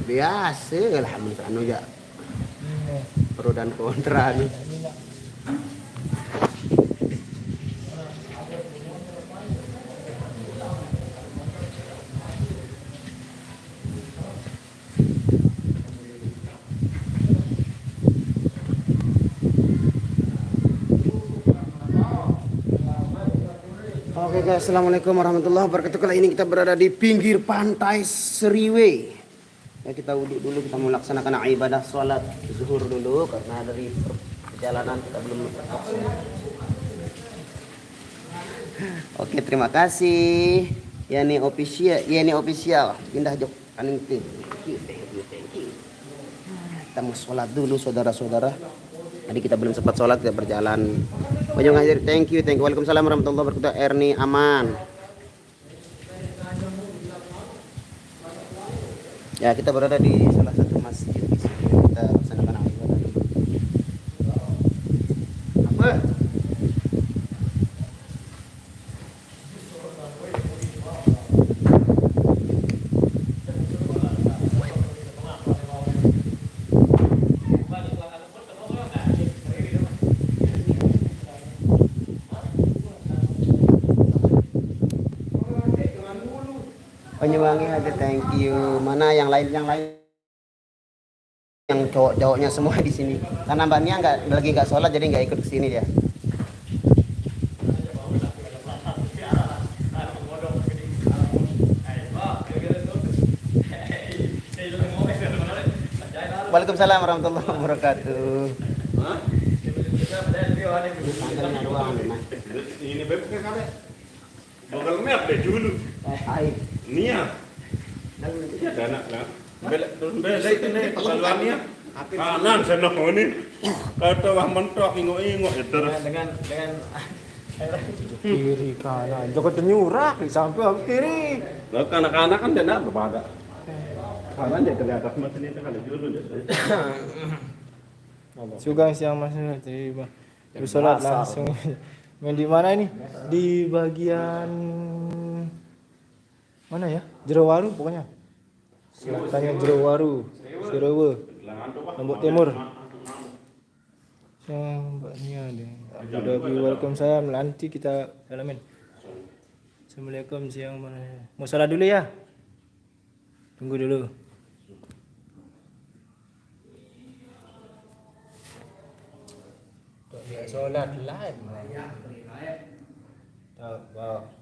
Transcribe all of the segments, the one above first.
biasa lah anu ya pro dan kontra nih. Oke guys, assalamualaikum warahmatullahi wabarakatuh. Kali ini kita berada di pinggir pantai Seriwe. Ya, kita wudhu dulu, kita melaksanakan ibadah sholat zuhur dulu karena dari perjalanan kita belum vaksin. Oke, terima kasih. Yani official. Pindah jok kaning teh. Thank you. Kita mau sholat dulu saudara-saudara. Tadi kita belum sempat sholat, kita berjalan. Banyak hadir, thank you. Waalaikumsalam warahmatullahi wabarakatuh. Erni aman. Ya, kita berada di salah satu masjid di sini. Kita laksanakan ibadah dulu. Apa? Banyuwangi aja, thank you. Mana yang lain yang cowok-cowoknya semua di sini. Karena Mbak Mia lagi nggak sholat jadi nggak ikut ke sini dia. Waalaikumsalam warahmatullahi wabarakatuh. Ini bebek kan? Bakal merah deh dulu. Nia. Ya ada anak lah. Belak itu nih kesaluannya. Kanan sana ini. Kata wah mentok ingok-ingok ya terus. Dengan kiri kanan. Joko tenyurak di samping kiri. Lah anak-anak kan dia berbeda. Kanan dia ke atas macam ini kalau dulu dia. Sugang siang masuk tiba. Bersolat langsung. Main di mana ini? Di bagian mana ya? Jerowaru pokoknya. Selatannya Jerowaru, Seriwe, Lombok Timur. Yang mbaknya deh. Abu Dhabi, waalaikumsalam. Nanti kita salamin. Assalamualaikum siang mana? Mau salat dulu ya? Tunggu dulu. Dia solat live. Tahu.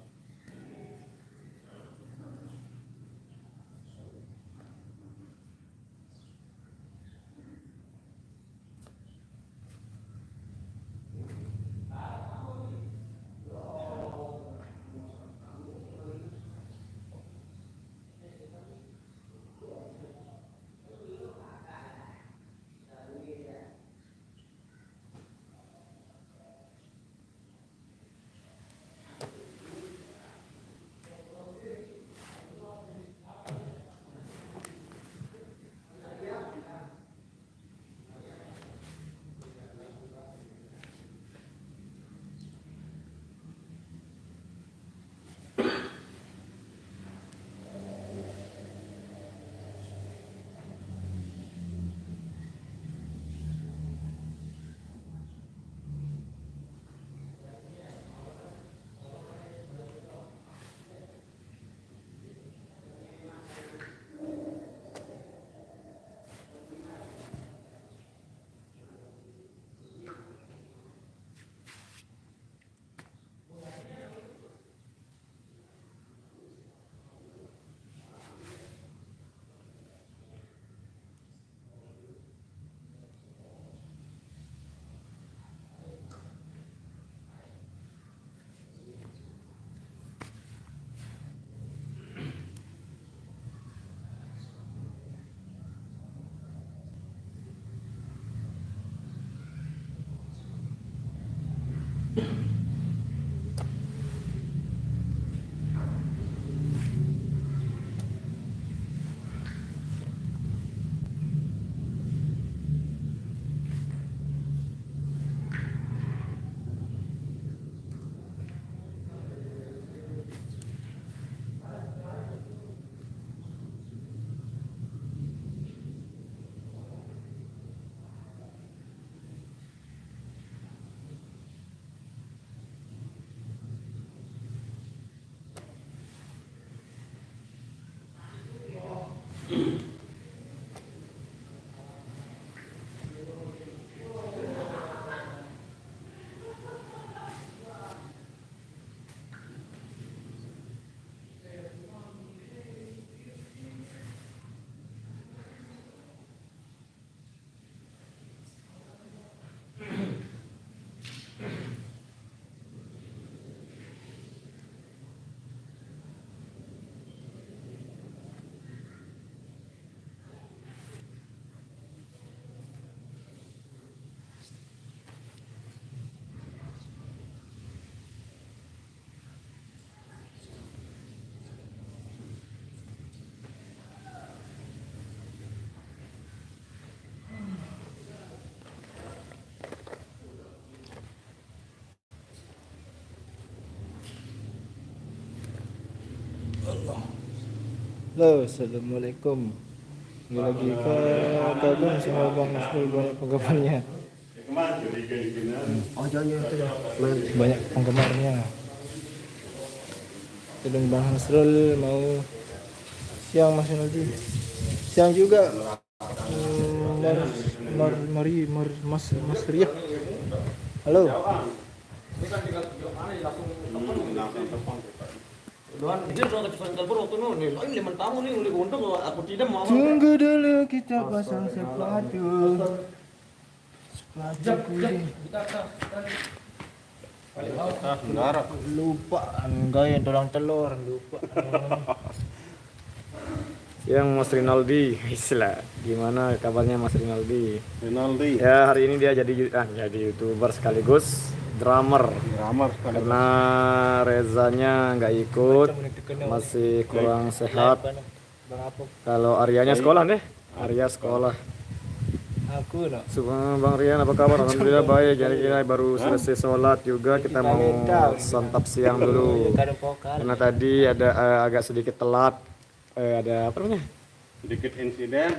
Halo, assalamualaikum. Lagi kagum sama Bang Nasrul banyak penggemarnya. Kemana curiga di sini? Oh jangan itu ya. Banyak penggemarnya. Dan Bang Nasrul mau siang Mas Naldi. Siang juga. Mas Ria. Halo. Tunggu dulu kita pasang sepatu. Lupa gaya tulang telur lupa. Yang Mas Rinaldi, istilah gimana kabarnya Mas Rinaldi? Rinaldi. Ya hari ini dia jadi youtuber sekaligus drummer karena Rezanya nggak ikut, masih kurang sehat. Kalau Aryanya sekolah deh, Arya sekolah. Aku no. Bang Rian apa kabar? Alhamdulillah baik. Jadi kita baru selesai sholat juga, kita mau santap siang dulu. Karena tadi ada agak sedikit telat. Ada apa namanya? Sedikit insiden.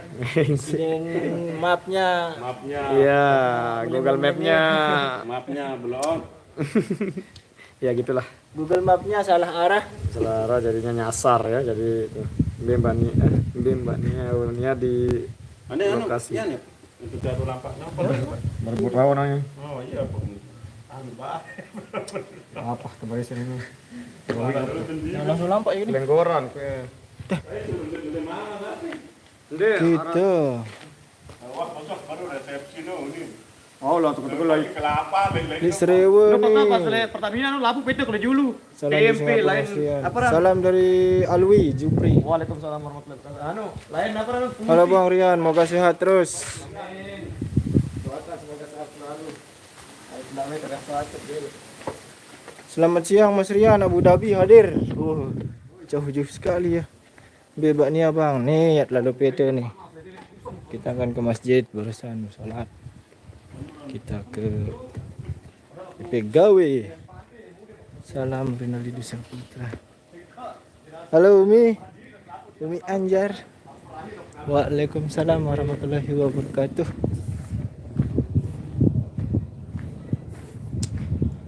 Mapnya Iya, Google Map-nya. Mapnya belum. Ya gitulah. Google Mapnya salah arah. Salah arah jadinya nyasar ya. Jadi itu Mbak Nia di lokasi. Ane, itu jatuh lampaknya apa? Merebut lawan nanya. Oh iya, Apa kebarisan ini? Langsung lampak ini. Lenggoran Gitu. Wah, kosong baru resepsi ini. Oh, lah tuh lagi. Kelapa Di Serewe nih. Pertandingan lapu PT kalau dulu. Salam dari Singapura. Salam dari Alwi Jupri. Waalaikumsalam warahmatullahi wabarakatuh. Lain apa Halo Bang Rian, moga sehat terus. Selamat siang Mas Rian, Abu Dhabi hadir. Jauh sekali ya. Bebak nih abang, nih lalu PT nih. Kita akan ke masjid barusan sholat. Kita ke PGW. Salam Rinaldi Dusan Putra. Halo Umi Anjar. Waalaikumsalam warahmatullahi wabarakatuh.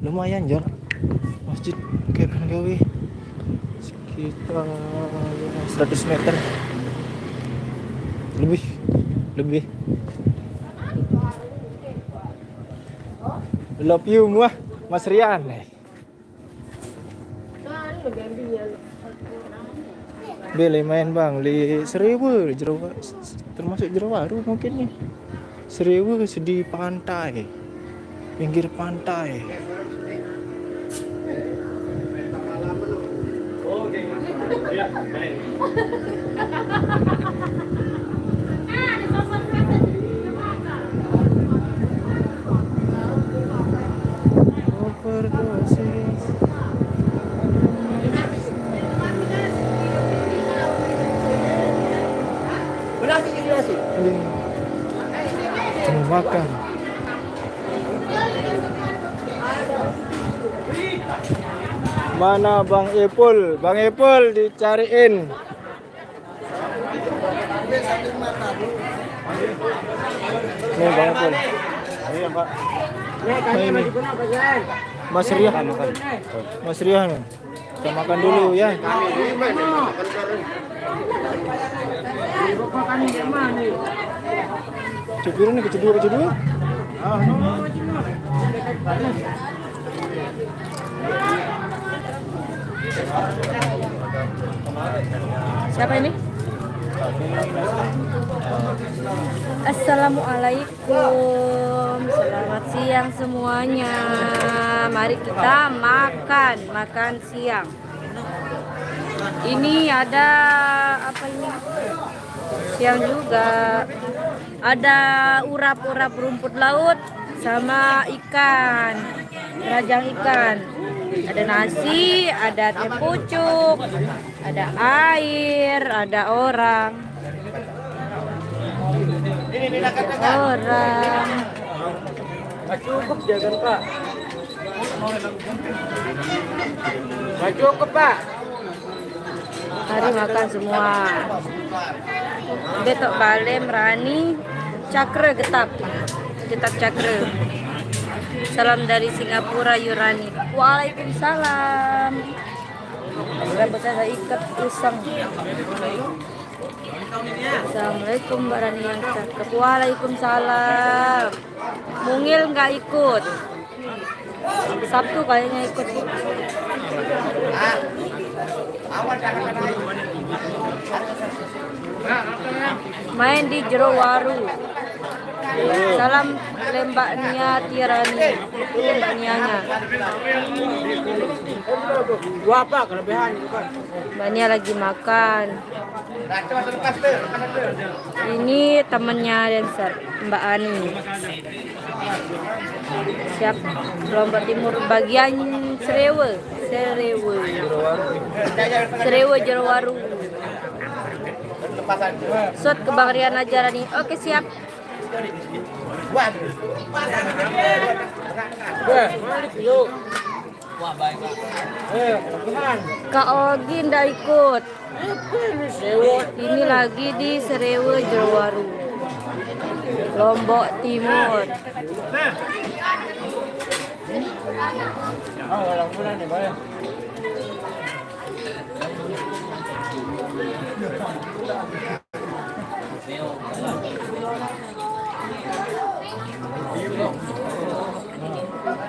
Lumayan jarak masjid ke PGW sekitar 100 meter lebih. Love you muah Mas Rian. Beli main bang, li 1000 Jerawat, termasuk Jerawat baru mungkin nih. 1000 di pantai, pinggir pantai. Overdosis. Cuma makan. Mana Bang Epul? Bang Epul dicariin. Nih Bang Epul. Iya Pak. Ini. Mas Riah. Mas Riah nih. Kita makan dulu ya. Cukir nih kecedua. Siapa ini? Assalamualaikum. Selamat siang semuanya. Mari kita makan siang. Ini ada apa ini? Siang juga ada urap-urap rumput laut sama ikan, rajang ikan. Ada nasi, ada teh pucuk, ada air, ada orang. Nggak cukup jangan Pak. Nggak cukup Pak. Hari makan semua. Betok Balem, Rani, Cakra Getap. Getap Cakra. Salam dari Singapura, Yurani. Waalaikumsalam. Rambut saya ikat usang. Assalamualaikum Mbak Rani yang cakep. Waalaikumsalam. Mungil nggak ikut. Sabtu kayaknya ikut. Main di Jero Waru. Salam Lembak Nia Tirani. Lembak Nianya. Gua apa kelebihan bukan? Mbak Nia lagi makan. Ini temennya dancer Mbak Ani. Siap Lombok Timur bagian Serewe. Serewe Jero Waru. Shot ke Bang Rian aja nih. Oke siap. Kak Ogi ndak ikut. Ini lagi di Serewe Jero Waru, Lombok Timur.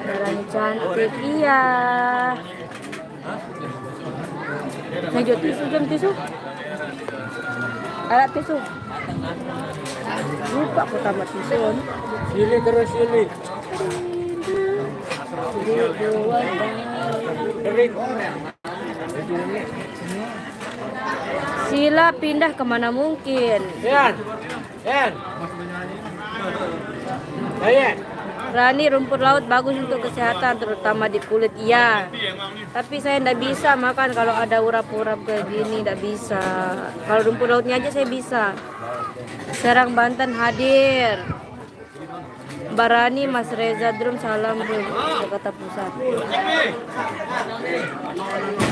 Barang cantik iya. Lanjut tisu, jam tisu. Alat tisu. Lupa aku tamat tisu. Sili terus sili. Sila pindah kemana mungkin. Yan. Ayo. Rani, rumput laut bagus untuk kesehatan terutama di kulit. Iya. Tapi saya ndak bisa makan kalau ada urap-urap kayak gini, ndak bisa. Kalau rumput lautnya aja saya bisa. Serang Banten hadir. Mbak Rani, Mas Reza Drum, salam bro. Jakarta Pusat.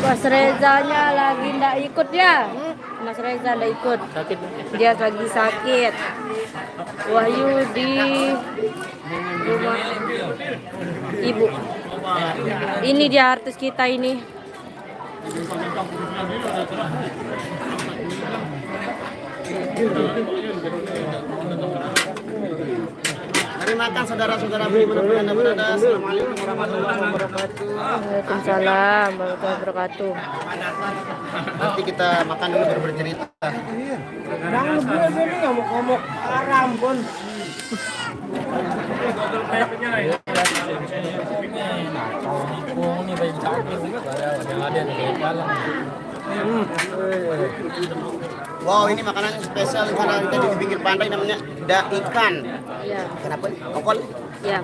Mas Rezanya lagi ndak ikut ya? Mas Reza ndak ikut. Dia lagi sakit. Wahyu di rumah ibu. Ini dia artis kita ini. Mari makan saudara-saudara dimanapun Anda berada. Assalamualaikum warahmatullahi wabarakatuh. Waalaikumsalam warahmatullahi wabarakatuh. Nanti kita makan dulu baru bercerita. Jangan lebih ini ngomong-ngomong haram pun. Wow, ini makanan spesial karena kita di pinggir pantai namanya da ikan. Iya. Kenapa? Kokol? Ya,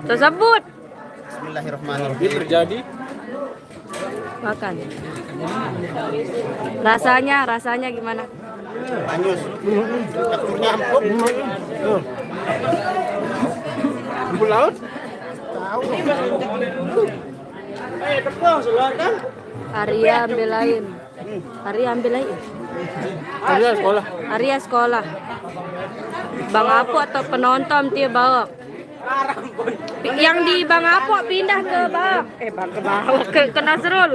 tersebut. Bismillahirrahmanirrahim. Terjadi Makan. Rasanya gimana? Anyus. Teksturnya empuk. rumput laut. Arya ambil lain. Ada sekolah. Arya sekolah. Bang Apo atau penonton dia bawa. Yang di Bang Apo pindah ke bawah. Ke bawah ke Nasrul.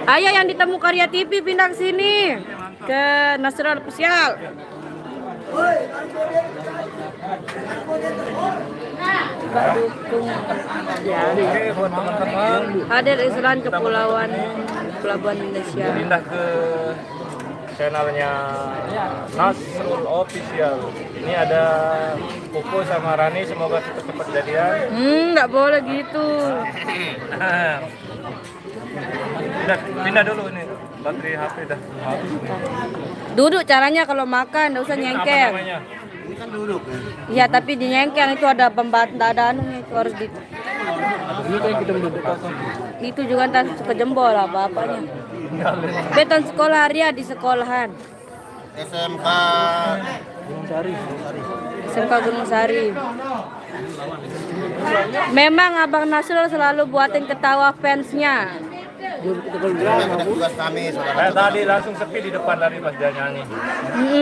Ayo yang ditemu Karya TV pindah ke sini ke Nasrul Official. Coba dukung ya. Hadir Isran Kepulauan Pelabuhan Indonesia. Pindah ke channelnya Nasrul Official. Ini ada Koko sama Rani, semoga cepat-cepat jadian. Nggak boleh gitu. Udah, pindah dulu ini. Baterai HP dah habis. Duduk caranya kalau makan, nggak usah Apa nyengkel. namanya? Ini kan duduk. Iya, tapi di nyengkel itu ada pembantu, ada anunya itu harus di. Ini kan kita duduk Itu juga ntar ke jembol apa-apanya. Beton sekolah Arya di sekolahan. SMK Sari. SMK Gunung Sari. Memang Abang Nasrul selalu buatin ketawa fansnya. Tugas kami, saudara. Saya tadi langsung sepi di depan tadi pas dia nyanyi.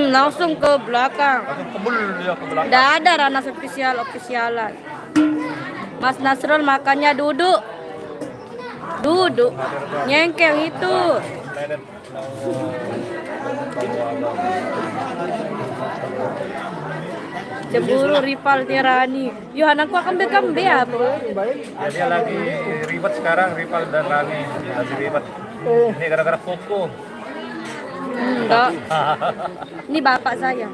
Langsung ke belakang. Langsung kebul dia ke belakang. Nggak ada ranah ofisialan. Mas Nasrul makannya duduk. Nyengkel itu. Cemburu rival tirani. Yohanan kok kembe apa? Dia lagi ribet sekarang, rival dan Rani lagi ribet. Ini gara-gara Koko. Enggak. Ini bapak saya.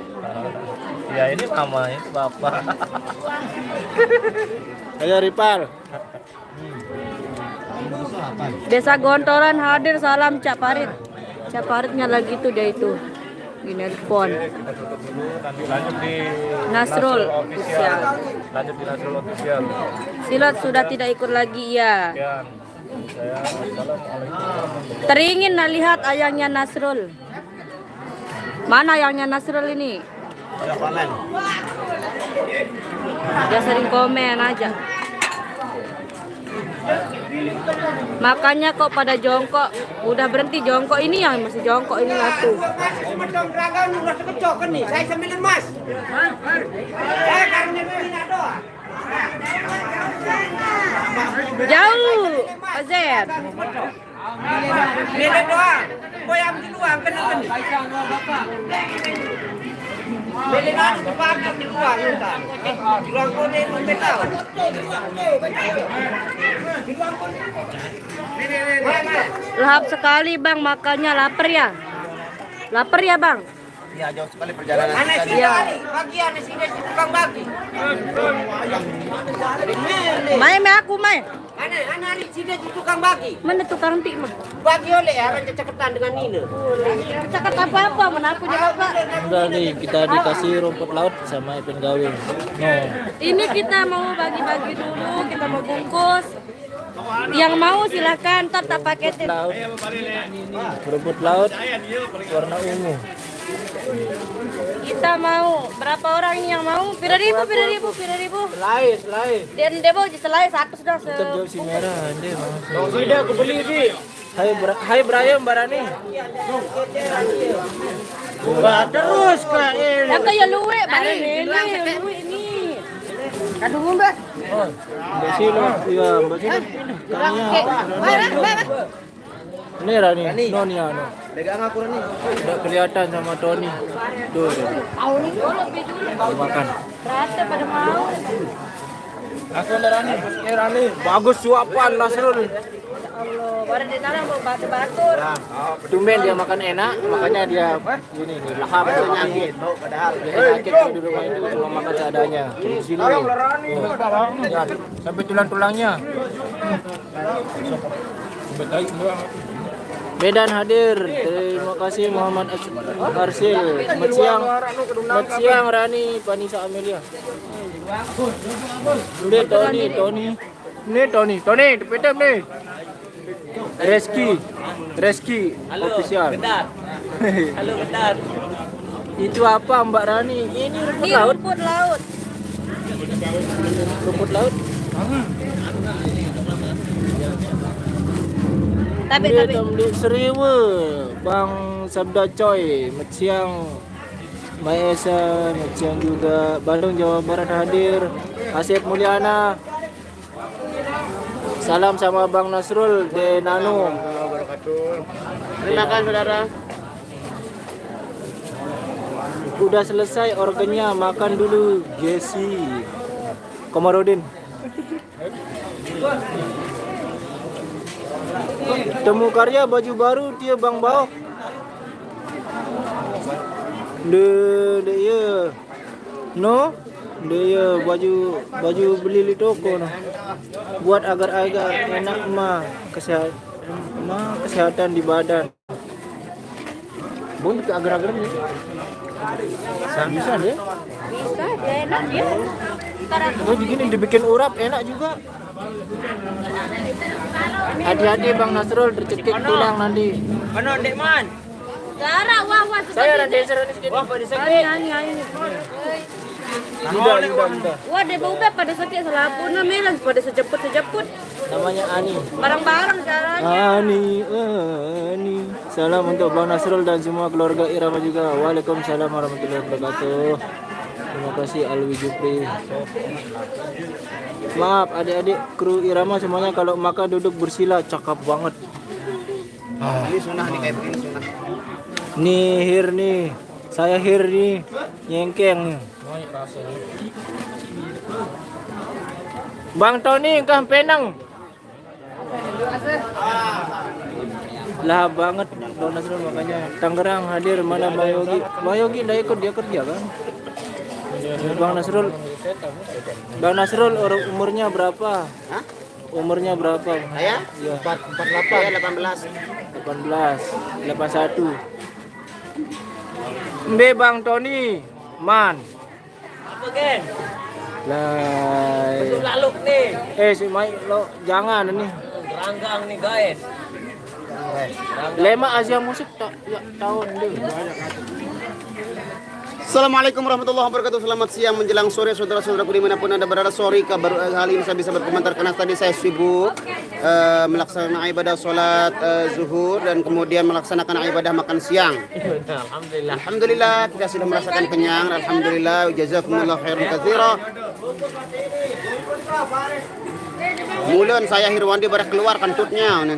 Ya ini mama, ini bapak. Ayo Ripal. Desa Gontoran hadir, salam Cak Parit. Cak Paritnya lagi tuh dia itu. Di nelpon. Nanti lanjut di Nasrul official. Lanjut di Nasrul official. Silot sudah tidak ikut lagi ya. Sekian. Saya assalamualaikum. Teringin nak lihat ayangnya Nasrul. Mana ayangnya Nasrul ini? Ya, online. Dia sering komen aja. Makanya kok pada jongkok. Udah berhenti jongkok, ini yang masih jongkok ini satu. Saya sembilan mas. Saya karena minat doang. Jauh, Azer. Minat doang. Kau yang di luar kena kena. Minat sepakat di luar kita. Di luar kau ni minat tahu. Lahap sekali bang, makannya lapar ya? Lapar ya bang? Ya, jauh sekali perjalanan Anak kita. sini bagi anak sini tukang bagi. Mai aku mai. Anak sini tukang bagi. Mana tukang tik mah? Bagi oleh orang cekatan dengan Nina. Cakap apa-apa, mana aku juga pak. Udah nih kita dikasih rumput laut sama ikan gawing. Ini kita mau bagi-bagi dulu, kita mau bungkus. Yang mau silakan, tak paketin. Rumput laut warna ungu. Kita mau berapa orang ini yang mau? Pira ribu. Selai. Dan debo selai satu sudah se. Kita jauh si merah ande. Sudah aku beli sih. Hai Brayam Barani. Terus ke ini. Yang kayak luwe, balik luwe ini. Kadung mbak. Mbak Silo, iya Mbak Silo. Ini Rani, Noni anu. Pegang aku Rani. Udah kelihatan sama Tony. Tuh. Makan. Rata pada mau. Aku ada Rani. Rani, bagus suapan Nasrul. Allah, baru di sana mau batu-batu. Tumben dia makan enak, makanya dia gini nih lahap sakit. Padahal dia sakit di rumah itu cuma makan seadanya. Terus sini. Lihat, sampai tulang-tulangnya. Medan hadir. Terima kasih Muhammad Arsil. Selamat siang Rani Vanessa Amelia. Ini Tony. Ini Tony, depan nih. Reski official. Halo benar. Itu apa Mbak Rani? Ini rumput Ini laut. rumput laut. Rumput laut. Tapi Tamdi Seriwe, Bang Sabda Coy, Siang Mbak Esa, siang juga Bandung Jawa Barat hadir. Asep Mulyana. Salam sama Bang Nasrul de Nano. Terima kasih saudara. Udah selesai organnya, makan dulu Jesse Komarudin. Temu karya baju baru dia Bang Baok. Dia no dia baju beli di toko no. Buat agar-agar enak kesehatan di badan. Bun ke agar-agar ni. Bisa deh. bisa, enak ya. Oh begini dibikin urap enak juga. Hati-hati Bang Nasrul tercekik tulang nanti. Mana Dek Man? Gara, wah. Saya nanti sedikit. Wah, pada Ini. Yuda. Wah, dia bau pada setiap selapun na melang pada sejemput. Namanya Ani. Barang-barang caranya. Ani. Salam untuk Bang Nasrul dan semua keluarga Irama juga. Waalaikumsalam warahmatullahi wabarakatuh. Terima kasih Alwi Jupri. Maaf adik-adik kru Irama semuanya kalau makan duduk bersila, cakep banget. Ini sunah nih kayak begini sunah. Nih Hir nih. Saya Hir nih. Nyengkeng. Bang Tony kah Penang. Lah banget Bang Nasrul makanya. Tangerang hadir mana Bang Yogi? Bang Yogi udah ikut dia kerja kan? Bang Nasrul umurnya berapa? Hah? Umurnya berapa? Saya? Ya. 48. Saya 18. 81. Mbe Bang Tony, man. Apa geng? Lah. Lalu nih. Si Mai lo jangan nih. Ranggang nih guys. Lema Asia Musik tahun deh. Assalamualaikum warahmatullahi wabarakatuh. Selamat siang menjelang sore saudara-saudaraku dimanapun anda berada. Sorry kabar kali ini saya bisa berkomentar karena tadi saya sibuk melaksanakan ibadah sholat zuhur dan kemudian melaksanakan ibadah makan siang. Alhamdulillah kita sudah merasakan kenyang. Alhamdulillah jazakumullah khairan katsira. Mulun saya Hirwandi baru keluar kentutnya.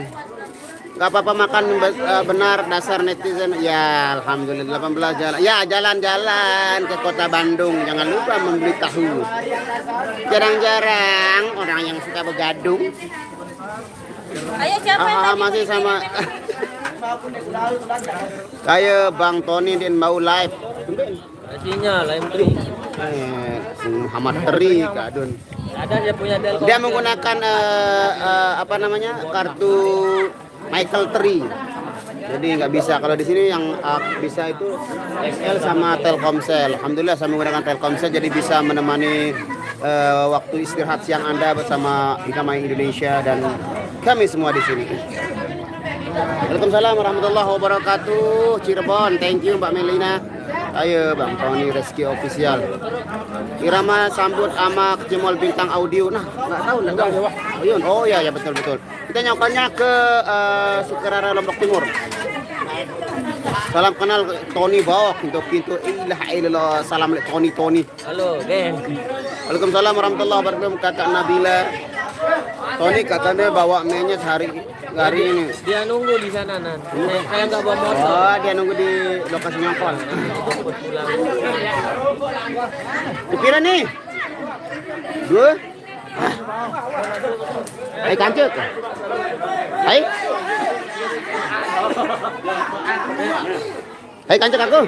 Gak apa-apa makan benar dasar netizen. Ya alhamdulillah 18 jalan. Ya jalan-jalan ke kota Bandung. Jangan lupa membeli tahu. Jarang-jarang orang yang suka begadung. Ayo siapa yang tadi Masih sama. Kayak Bang Tony dan mau live. Artinya lain tri. Muhammad Teri kadun. Ada dia punya Telkom. Dia menggunakan apa namanya kartu Michael Tree. Jadi nggak bisa. Kalau di sini yang bisa itu XL sama Telkomsel. Alhamdulillah saya menggunakan Telkomsel jadi bisa menemani waktu istirahat siang Anda bersama Bikama Indonesia dan kami semua di sini. Waalaikumsalam warahmatullahi wabarakatuh. Cirebon, thank you Mbak Melina. Ayo Bang Tony Reski Official. Irama sambut sama Cemol Bintang Audio. Nah, nggak tahu enggak. Oh ya betul. Kita nyokolnya ke Sukarara Lombok Timur. Salam kenal Tony Bawok pintu ilah salam Tony. Halo geng. Waalaikumsalam warahmatullahi wabarakatuh. Kakak Nabila. Tony katanya bawa mie-nya hari ini. Dia nunggu di sana nan. Saya nggak bawa motor. Oh, dia nunggu di lokasi nyokol. Dipira nih? Dua? Hai kancuk. Hai. Hai kancuk aku.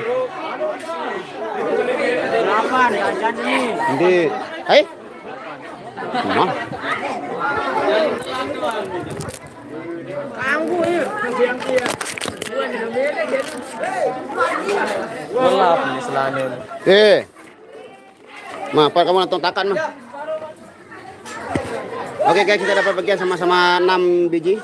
Kapan kajian ini? Di. Hai. Nah. Gelap nih selanin. Apa kamu nonton takan mah? Oke guys, kita dapat bagian sama-sama 6 biji.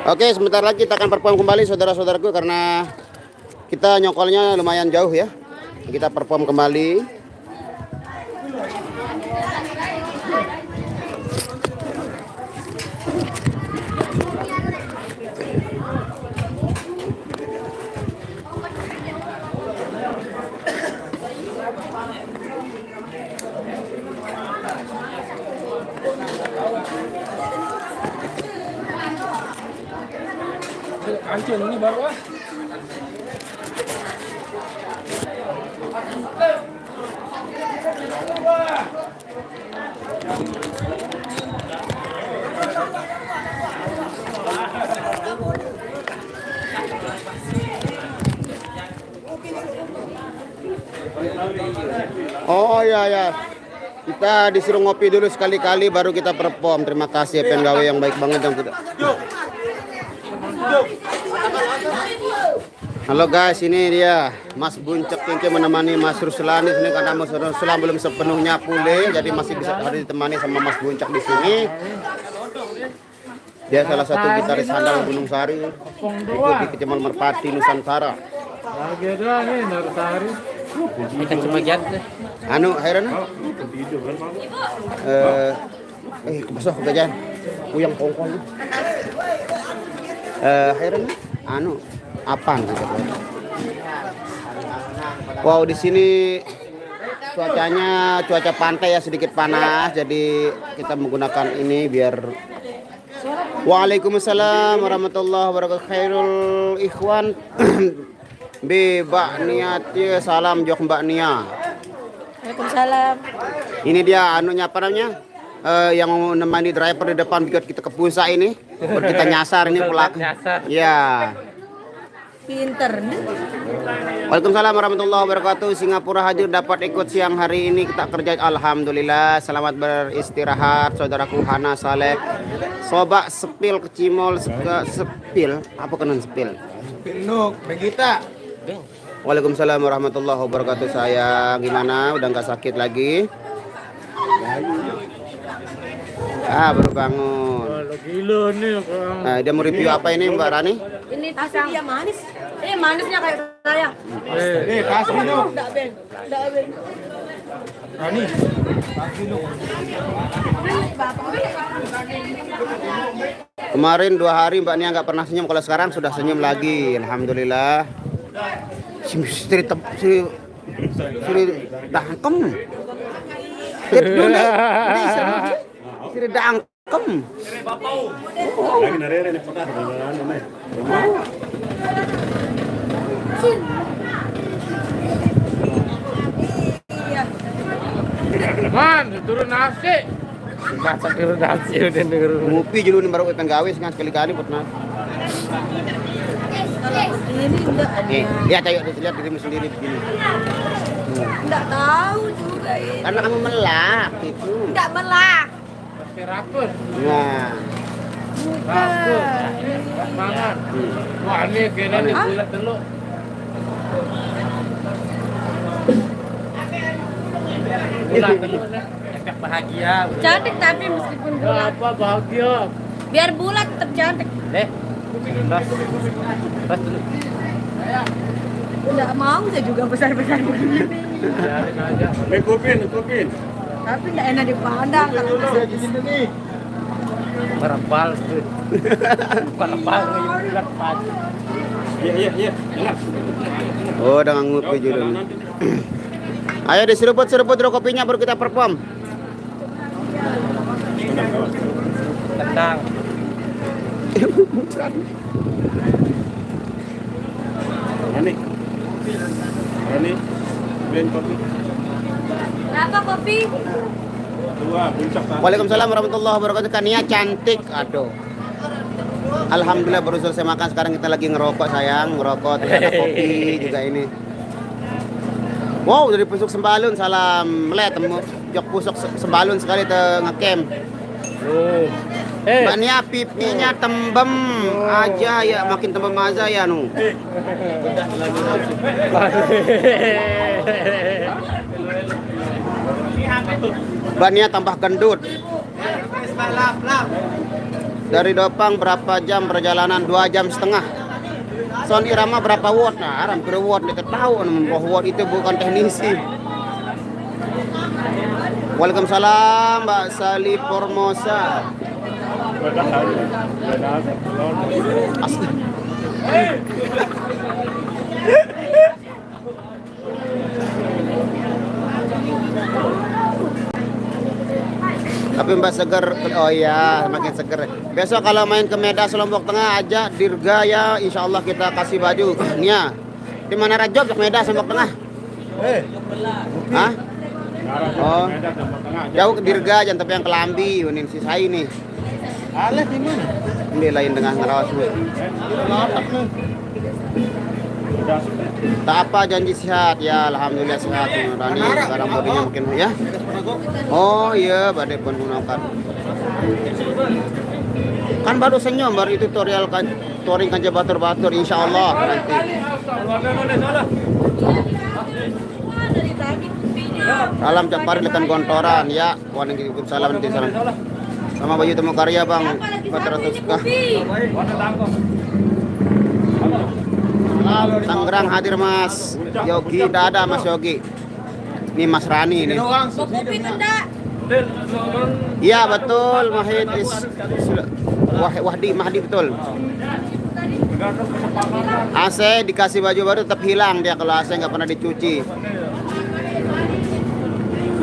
Oke, sebentar lagi kita akan perform kembali saudara-saudaraku karena kita nyokolnya lumayan jauh ya. Kita perform kembali. Kancing ini baru ah. Oh ya. Kita disuruh ngopi dulu sekali-kali baru kita perform. Terima kasih pengawe yang baik banget yang tidak. Halo guys, ini dia Mas Buncek Kinci menemani Mas Ruslani sini karena Mas Ruslan belum sepenuhnya pulih, jadi masih bisa harus ditemani sama Mas Buncek di sini. Dia salah satu gitaris handal Gunung Sari, ikut di Kecamatan Merpati Nusantara. Lagi ada nih Nusantara. Ikan cuma giat. Anu, Heran? Kebasuh gajan. Uyang kongkong. Heran? Anu, apaan gitu. Wow, di sini cuaca pantai ya sedikit panas, jadi kita menggunakan ini biar. Waalaikumsalam warahmatullahi wabarakatuh. Khairul ikhwan. Mbak Nia, salam jok Mbak Nia. Waalaikumsalam. Ini dia anunya apa namanya? Yang menemani driver di depan biar kita ke pusat ini. Biar kita nyasar ini pelaku. Ya. Pinter nih. Waalaikumsalam warahmatullahi wabarakatuh. Singapura hadir dapat ikut siang hari ini kita kerja. Alhamdulillah. Selamat beristirahat saudaraku Hana Saleh. Soba sepil kecimol sepil. Apa kenan sepil? Pinuk, Begita. Waalaikumsalam warahmatullahi wabarakatuh. Saya gimana? Udah nggak sakit lagi? Baru bangun. Gila nih orang. Nah, dia mau review apa ini Mbak Rani? Ini pisang. Dia manis. Ini manisnya kayak saya. Kasih minum. Enggak ben. Rani. Kasih minum. Kemarin 2 hari Mbak Nia nggak pernah senyum, kalau sekarang sudah senyum lagi. Alhamdulillah. Si dangkem. Si dangkem. Lagi narere nih pernah dengan Man, turun nasi. Masak turun nasi udah turun. Ngopi dulu nih baru ikan gawe sekali-kali pernah. Ini enggak Lihat ayo lihat dirimu sendiri begini. enggak tahu juga ini. Karena kamu melak itu. Enggak melak. Pakai rapur. Nah, Rapur. Mangan. Wah, ini kayaknya nih bulat dulu. Bulat dulu nih. Efek bahagia. Cantik tapi meskipun bulat. Apa bahagia? Biar bulat tetap cantik. Deh. Tas dulu. Enggak mau saya juga besar-besar begini. Biarin aja. kupin. Tapi enggak enak dipandang kalau besar. Merapal tuh. Merapal bulat pagi. Iya. oh udah ngopi dulu. Ayo diseruput dulu kopinya baru kita perform. Tendang. Rani, beliin kopi. Berapa kopi? 2 puncak. Waalaikumsalam warahmatullahi wabarakatuh. Kania cantik, aduh. Alhamdulillah baru selesai makan, sekarang kita lagi ngerokok sayang, ngerokok terus ada kopi juga ini. Wow, dari Pusuk Sembalun, salam melihat temu jok Pusuk Sembalun sekali te ngecamp. Mbak Nia pipinya tembem aja ya, makin tembem aja ya nu. Mbak Nia tambah gendut. Dari Dopang berapa jam perjalanan? 2,5 jam. Sound irama berapa watt? Nah, aram kira watt kita tahu bahwa watt itu bukan teknisi. Waalaikumsalam Mbak Sali Formosa. Tapi Mbak seger, oh iya makin seger. Besok kalau main ke Medan Lombok Tengah aja Dirga ya, insya Allah kita kasih baju. Nia, di mana Rajob ke Medan Lombok Tengah? Hah? Oh, jauh ke Dirga, jangan tapi yang Kelambi, unin si saya nih. Alah ini. Ini lain dengan ngerawas. Tak apa, janji sehat ya, alhamdulillah sehat. Rani sekarang bodinya makin ya. Oh iya, badai pun gunakan. Kan baru senyum, baru itu tutorial kan, touring kanja batur-batur, insya Allah nanti. Salam Capari lekan gontoran ya, Waalaikumsalam nanti salam. Sama baju temu karya bang, 400k. Tangerang hadir mas Yogi, tidak ada mas Yogi. Ini Mas Rani ini. Iya betul, Mahid Mahdi betul. AC dikasih baju baru tetap hilang dia kalau AC nggak pernah dicuci.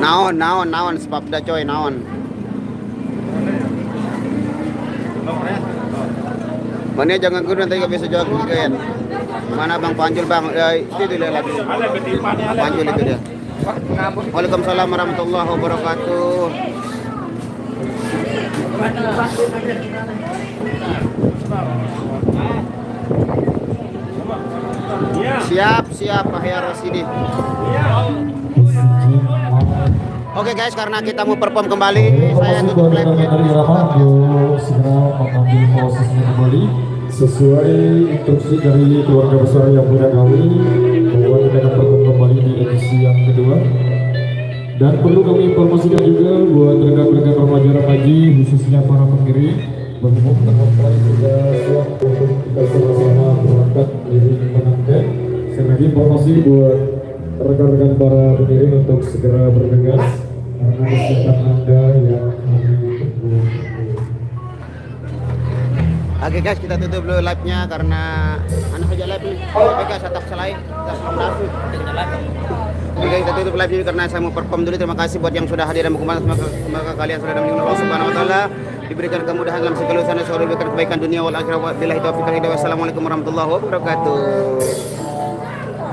Naon sebab dah coy naon. Mana jangan guna nanti nggak bisa jawab kan. Mana Bang Panjul Bang? Itu dia lagi. Panjul itu dia. Waalaikumsalam warahmatullahi wabarakatuh. Siap Pak Heru Rosidi. Oke guys, karena kita mau perform kembali, saya tutup live-nya. Segera mengambil posisinya kembali sesuai instruksi dari keluarga besar yang muda kami bahwa kita akan perform kembali di edisi yang kedua. Dan perlu kami informasikan juga buat rekan-rekan remaja remaji khususnya para pengiring bahwa teman-teman sudah siap untuk kita sama-sama berangkat mengiring pengantin. Sekali lagi informasi buat rekan-rekan para pengiring untuk segera bergegas karena kesiapan Anda yang kami tunggu. Oke guys, kita tutup dulu live-nya karena anak aja live nih. Oke guys, atas selain Oke guys, kita tutup live-nya karena saya mau perform dulu. Terima kasih buat yang sudah hadir dan berkumpulan. Semoga kalian sudah mendengar Allah Subhanahu wa taala, diberikan kemudahan dalam segala urusan, semoga diberikan kebaikan dunia wal akhirah. Billahi taufiq wal hidayah. Wassalamualaikum warahmatullahi wabarakatuh.